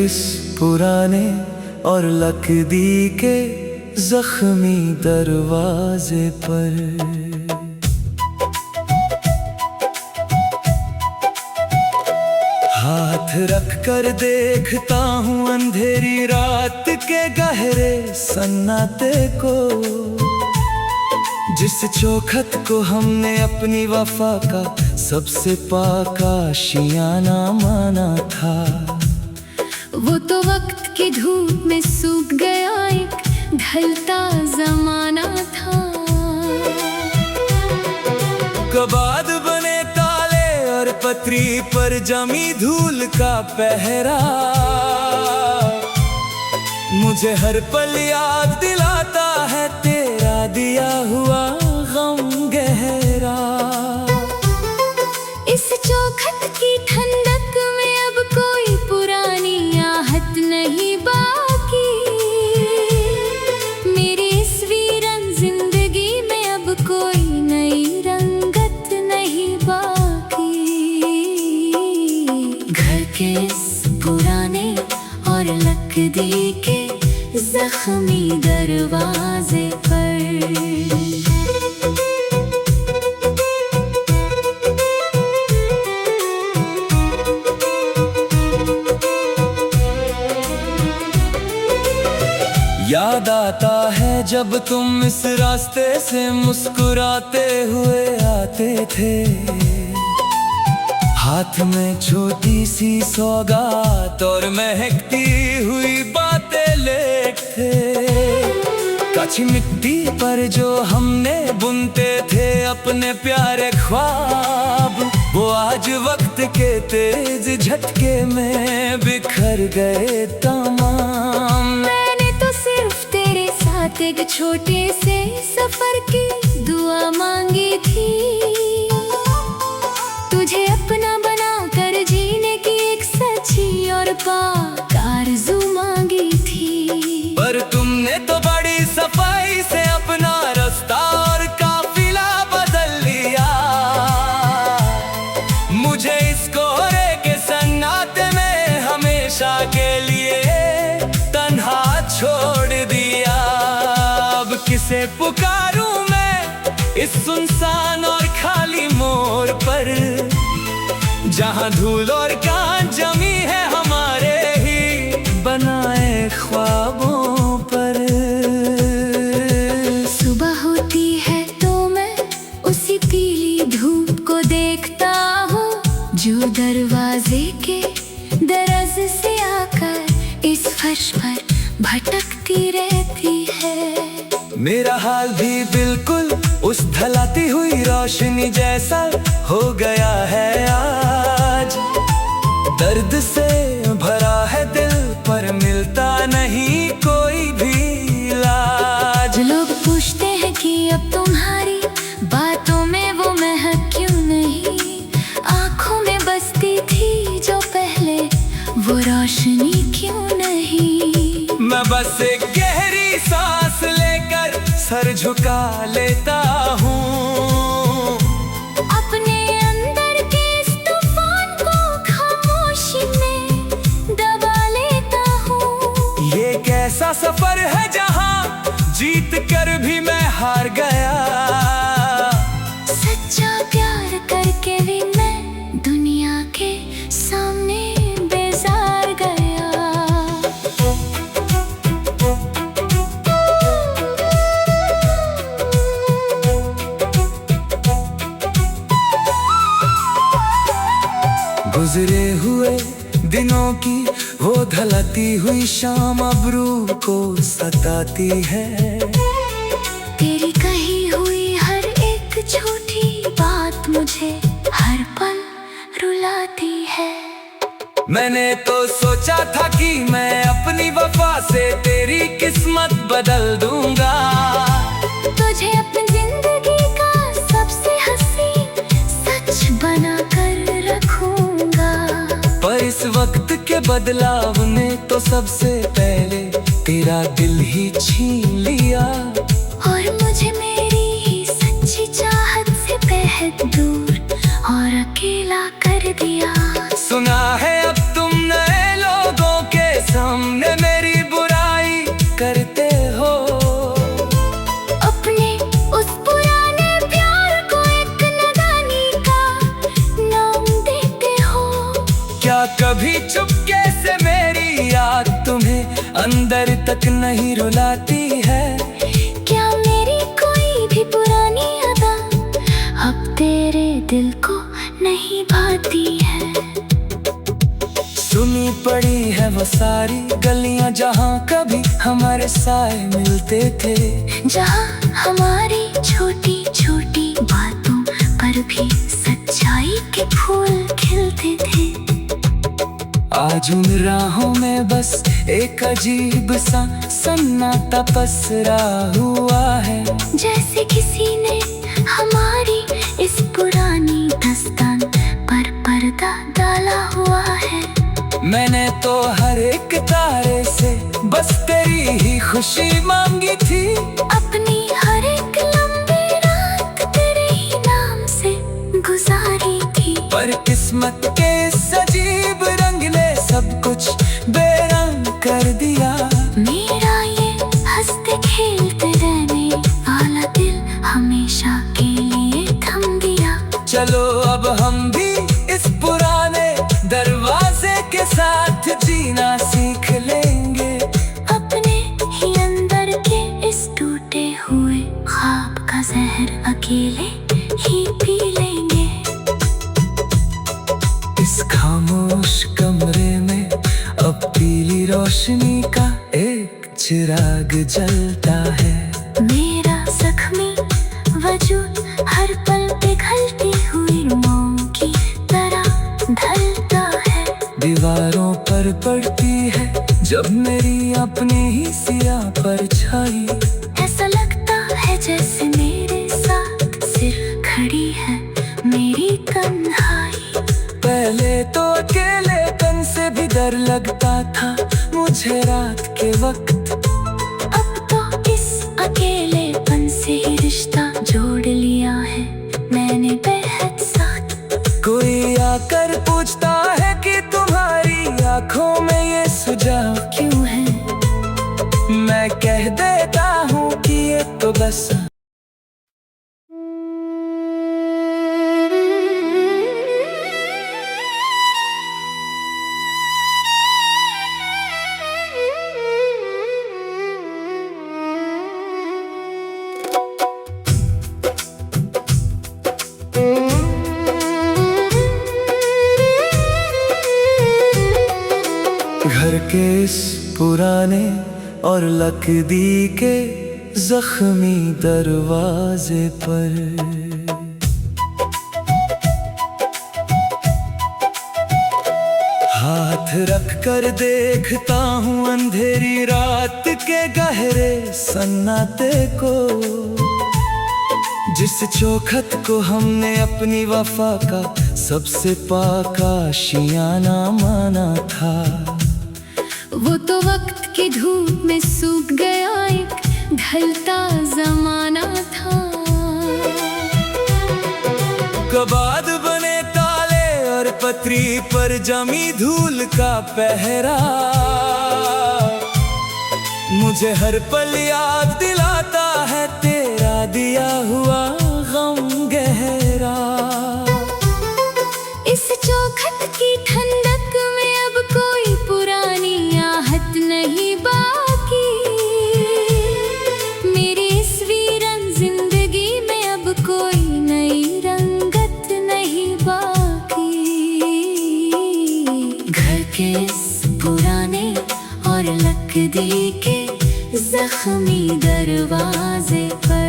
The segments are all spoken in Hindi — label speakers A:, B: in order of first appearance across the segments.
A: इस पुराने और लकड़ी के जख्मी दरवाजे पर। हाथ रख कर देखता हूँ अंधेरी रात के गहरे सन्नाटे को, जिस चौखट को हमने अपनी वफा का सबसे पाका आशियाना माना था।
B: वो तो वक्त की धूप में सूख गया एक ढलता जमाना था।
A: कबाद बने ताले और पतरी पर जमी धूल का पहरा, मुझे हर पल याद दिलाता है तेरा दिया हुआ गम गहरा।
B: इस चौखट की ठंडक में अब कोई पुरानी आहट नहीं बाकी, मेरी इस वीरन जिंदगी में अब कोई नई रंगत नहीं बाकी। घर के इस पुराने और लकड़ी के जख्मी दरवाजे पर।
A: याद आता है जब तुम इस रास्ते से मुस्कुराते हुए आते थे, हाथ में छोटी सी सौगात और महकती हुई बातें लेते। कच्ची मिट्टी पर जो हमने बुनते थे अपने प्यारे ख्वाब, वो आज वक्त के तेज झटके में बिखर गए तमाम।
B: मैंने तो सिर्फ तेरे साथ एक छोटे से सफर की दुआ मांगी थी, तुझे अपना बनाकर जीने की एक सच्ची और पाक आरज़ू मांगी थी।
A: पर तुमने तो बड़ी सफाई से अपना रास्ता और काफिला बदल लिया, मुझे इस कोहरे के सन्नाटे में हमेशा के लिए तन्हा छोड़ दिया। अब किसे पुकारूं मैं इस सुनसान और खाली मोड़ पर, जहां धूल और कांच जमी है हमारे ही बनाए ख्वाबों पर।
B: सुबह होती है तो मैं उसी पीली धूप को देखता हूँ, जो दरवाजे के दरज से आकर इस फर्श पर भटकती रहती है।
A: मेरा हाल भी बिल्कुल उस ढलाती हुई रोशनी जैसा हो गया है आज। दर्द से भरा है दिल पर मिलता नहीं कोई भी इलाज।
B: लोग पूछते हैं कि अब तुम्हारी बातों में वो महक क्यों नहीं, आंखों में बसती थी जो पहले वो रोशनी क्यों नहीं।
A: मैं बस एक गहरी सांस लेकर सर झुका लेता हूँ,
B: अपने अंदर के इस तूफान को खामोशी में दबा लेता हूँ।
A: ये कैसा सफर है जहाँ जीत कर भी मैं हार गया,
B: सच्चा प्यार करके भी मैं दुनिया के सामने बेजार गया।
A: गुजरे हुए दिनों की वो ढलती हुई शाम अब रूह को सताती है।
B: तेरी कही हुई हर एक छोटी बात मुझे हर पल रुलाती है।
A: मैंने तो सोचा था कि मैं अपनी वफा से तेरी किस्मत बदल दूंगा,
B: तुझे अपनी जिंदगी का सबसे हसीन सच बना कर रखूंगा।
A: पर इस वक्त के बदलाव ने तो सबसे पहले तेरा दिल ही छीन लिया,
B: और मुझे मेरी ही सच्ची चाहत से बेहद दूर और अकेला कर दिया।
A: सुना है अब तुम नए लोगों के तक नहीं रुलाती है।
B: क्या मेरी कोई भी पुरानी अदा अब तेरे दिल को नहीं भाती है?
A: सुनी पड़ी है वो सारी गलियां जहाँ कभी हमारे साए मिलते थे,
B: जहाँ हमारी छोटी छोटी बातों पर भी सच्चाई के फूल खिलते थे।
A: आज उन राहों में बस एक अजीब सा सन्नाटा पसरा हुआ है,
B: जैसे किसी ने हमारी इस पुरानी दास्तान पर पर्दा डाला हुआ है।
A: मैंने तो हर एक तारे से बस तेरी ही खुशी मांगी थी,
B: अपनी हर एक लंबी रात तेरे ही नाम से गुजारी थी।
A: पर किस्मत के इस अजीब रंग ने सब कुछ बेरंग कर दिया।
B: मेरा ये हंसते खेलते रहने वाला दिल हमेशा के लिए थम गया।
A: चलो अब हम भी इस पुराने दरवाजे के साथ जीना सीख लेंगे,
B: अपने ही अंदर के इस टूटे हुए ख्वाब का जहर अकेले ही पी लेंगे।
A: इस खामोश कमरे में अब पीली रोशनी का एक चिराग जलता है।
B: मेरा जख्मी वजूद हर पल पिघलती हुई मोम की तरह ढलता है।
A: दीवारों पर पड़ती है जब मेरी अपनी ही सिया परछाई,
B: ऐसा लगता है जैसे मेरे साथ सिर्फ खड़ी है मेरी तन्हाई।
A: पहले तो अकेलेपन से भी डर लगता था मुझे रात के वक्त,
B: अब तो इस अकेलेपन से ही रिश्ता जोड़ लिया है मैंने बेहद साथ।
A: कोई आकर पूछता है कि तुम्हारी आंखों में ये सुझाव
B: क्यों है?
A: मैं कह देता हूँ कि ये तो बस घर के इस पुराने और लकड़ी के जख्मी दरवाजे पर हाथ रख कर देखता हूँ अंधेरी रात के गहरे सन्नाटे को, जिस चौखट को हमने अपनी वफा का सबसे पाका आशियाना माना था।
B: वो तो वक्त की धूप में सूख गया एक ढलता जमाना था।
A: कबाद बने ताले और पतरी पर जमी धूल का पहरा, मुझे हर पल याद दिलाता है तेरा दिया हुआ गम गहरा।
B: इस चौखट की ठंडक में अब कोई पुरानी आहट नहीं बाकी, मेरी इस वीरन जिंदगी में अब कोई नई रंगत नहीं बाकी। घर के इस पुराने और लकड़ी के जख्मी दरवाजे पर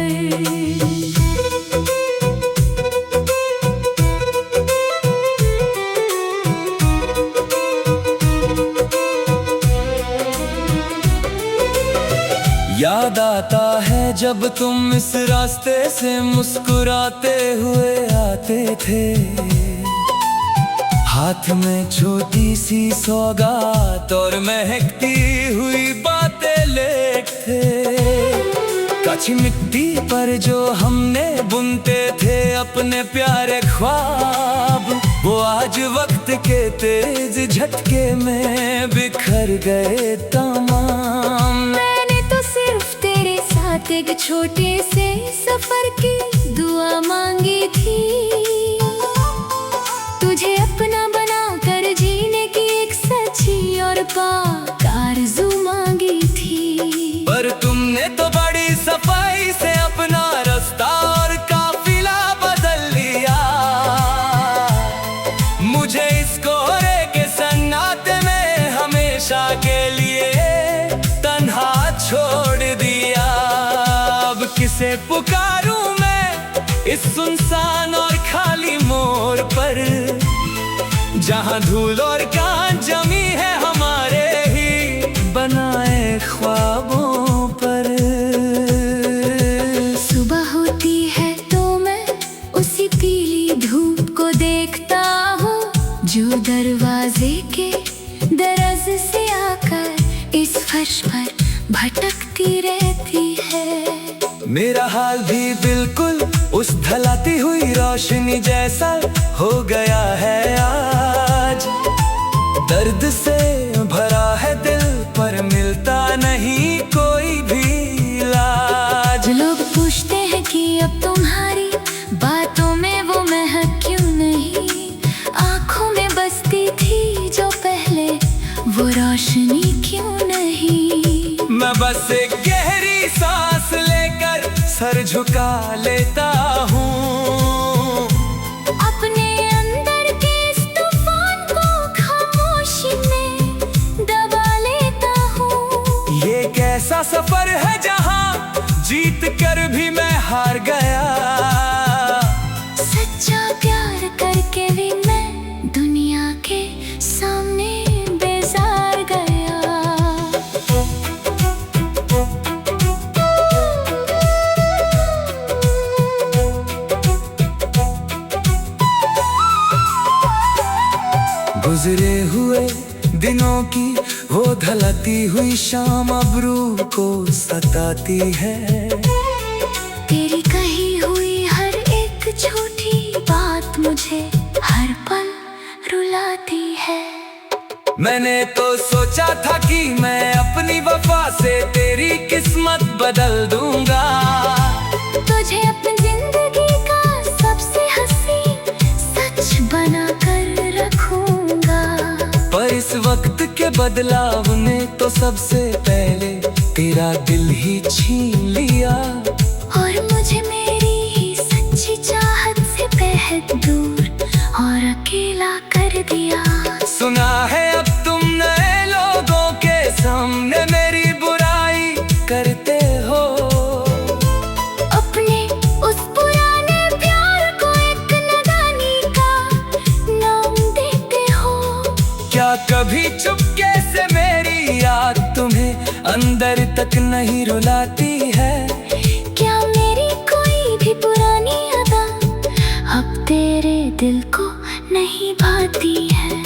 A: याद आता है जब तुम इस रास्ते से मुस्कुराते हुए आते थे, हाथ में छोटी सी सौगात और महकती हुई बातें लेते। कच्ची मिट्टी पर जो हमने बुनते थे अपने प्यारे ख्वाब, वो आज वक्त के तेज झटके में बिखर गए तमाम।
B: मैंने तो सिर्फ तेरे साथ एक छोटे से सफर की दुआ मांगी थी, तुझे अपना बना कर जीने की एक सच्ची और पाक आरज़ू मांगी थी।
A: पुकारूं मैं इस सुनसान और खाली मोड़ पर, जहां धूल और कांच जमी है हमारे ही बनाए ख्वाबों पर।
B: सुबह होती है तो मैं उसी पीली धूप को देखता हूँ, जो दरवाजे के दरज से आकर इस फर्श पर भटकती रहती है।
A: मेरा हाल भी बिल्कुल उस ढलाती हुई रोशनी जैसा हो गया है आज। दर्द से भरा है दिल पर मिलता नहीं कोई भी इलाज।
B: लोग पूछते हैं कि अब तुम्हारी बातों में वो महक क्यों नहीं, आंखों में बसती थी जो पहले वो रोशनी क्यों नहीं।
A: मैं बस एक गहरी सांस लेकर सर झुका लेता हूँ,
B: अपने अंदर के इस तूफान को खामोशी में दबा लेता हूँ।
A: ये कैसा सफर है जहाँ जीत कर भी मैं हार गया।
B: सच्चा प्यार करके भी मैं दुनिया के सामने बेजार गया।
A: गुजरे हुए दिनों की वो ढलती हुई शाम अब रूह को सताती है।
B: तेरी कही हुई हर एक झूठी बात मुझे हर पल रुलाती है।
A: मैंने तो सोचा था कि मैं अपनी वफा से तेरी किस्मत बदल दूंगा,
B: तुझे अपनी जिंदगी का सबसे हसीन सच बना कर रखूंगा।
A: पर इस वक्त के बदलाव ने तो सबसे पहले तेरा दिल ही छीन लिया,
B: और मुझे मेरी ही सच्ची चाहत से बेहद दूर और अकेला कर दिया।
A: सुना है अब तुम नए लोगों के सामने मेरी बुराई करते हो,
B: अपने उस पुराने प्यार को एक नादानी का नाम देते हो।
A: क्या कभी चुपके से मेरी याद तुम्हें अंदर तक नहीं रुलाती है?
B: क्या मेरी कोई भी पुरानी अदा अब तेरे दिल को नहीं भाती है?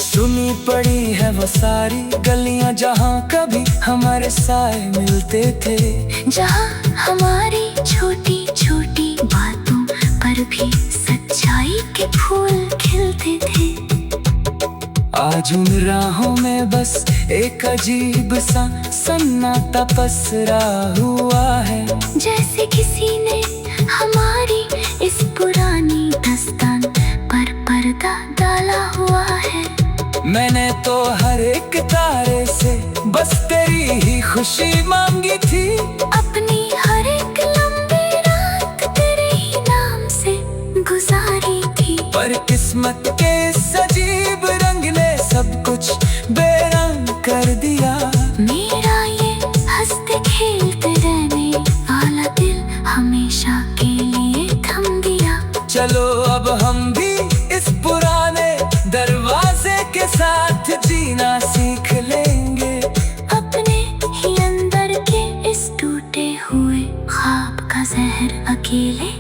A: सुनी पड़ी है वो सारी गलियां जहां कभी हमारे साए मिलते थे,
B: जहां हमारी छोटी छोटी बातों पर भी सच्चाई के फूल खिलते थे।
A: आज उन राहों में बस एक अजीब सा सन्नाटा पसरा हुआ है,
B: जैसे किसी ने हमारी इस पुरानी दास्तान पर पर्दा डाला हुआ है।
A: मैंने तो हर एक तारे से बस तेरी ही खुशी मांगी थी,
B: अपनी हर एक लंबी रात तेरे ही नाम से गुजारी थी।
A: पर किस्मत के इस अजीब रंग ने सब कुछ बेरंग कर दिया।
B: मेरा ये हंसते खेलते रहने वाला दिल हमेशा के लिए थम गया।
A: चलो अब हम भी इस पुराने दरवाजे के साथ जीना सीख लेंगे,
B: अपने ही अंदर के इस टूटे हुए ख्वाब का जहर अकेले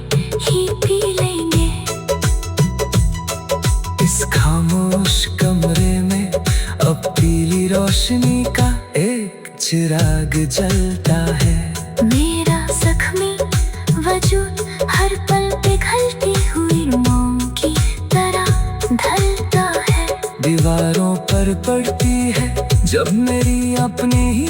B: ही पी लेंगे।
A: इस खामोश कमरे में अब पीली रोशनी का एक चिराग जलता है।
B: मेरा जख्मी वजूद हर पल पिघलती हुई मोम की तरह ढलता है।
A: दीवारों पर पड़ती है जब मेरी अपनी ही